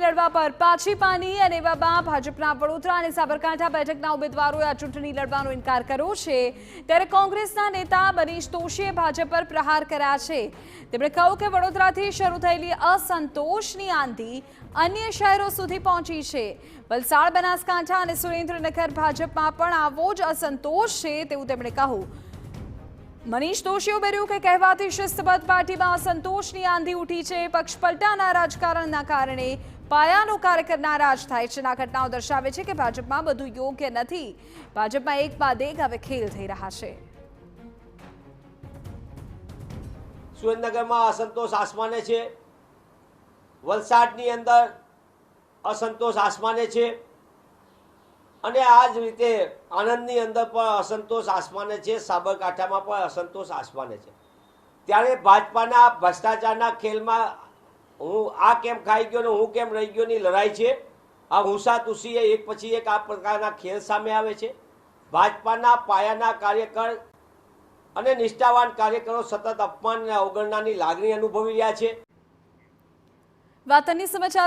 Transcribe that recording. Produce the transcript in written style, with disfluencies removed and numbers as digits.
લડવા પર પાછી પાની અને એવામાં ભાજપના વડોદરા અને સાબરકાંઠા બેઠકના ઉમેદવારોએ આ ચૂંટણી લડવાનો ઇનકાર કર્યો છે। ત્યારે કોંગ્રેસના નેતા મનીષ દોશીએ ભાજપ પર પ્રહાર કર્યા છે। તેમણે કહ્યું કે વડોદરાથી શરૂ થયેલી અસંતોષની આંધી અન્ય શહેરો સુધી પહોંચી છે। વલસાડ, બનાસકાંઠા અને સુરેન્દ્રનગર ભાજપમાં પણ આવો જ અસંતોષ છે તેવું તેમણે કહ્યું। મનીષ દોશીએ ઉમેર્યું કે કહેવાતી શિસ્તબદ્ધ પાર્ટીમાં અસંતોષની આંધી ઉઠી છે। પક્ષ પલટાના રાજકારણના કારણે પાયાનો કાર્યકર નારાજ થાય છે। આ ઘટનાઓ દર્શાવે છે કે ભાજપમાં બધું યોગ્ય નથી। ભાજપમાં એક બાદ એક હવે ખેલ થઈ રહ્યા છે। સુરેન્દ્રનગરમાં અસંતોષ આસમાને છે, વલસાડની અંદર અસંતોષ આસમાને છે અને આ જ રીતે આણંદની અંદર પણ અસંતોષ આસમાને છે, સાબરકાંઠામાં પણ અસંતોષ આસમાને છે। ત્યારે ભાજપાના ભ્રષ્ટાચારના ખેલમાં હું આ કેમ ખાઈ ગયો ને હું કેમ રહી ગયોની લડાઈ છે। આ હુંસા તુસીએ એક પછી એક આ પ્રકારના ખેલ સામે આવે છે। ભાજપાના પાયાના કાર્યકર અને નિષ્ઠાવાન કાર્યકરો સતત અપમાન અને અવગણનાની લાગણી અનુભવી રહ્યા છે। વાતની સમાચાર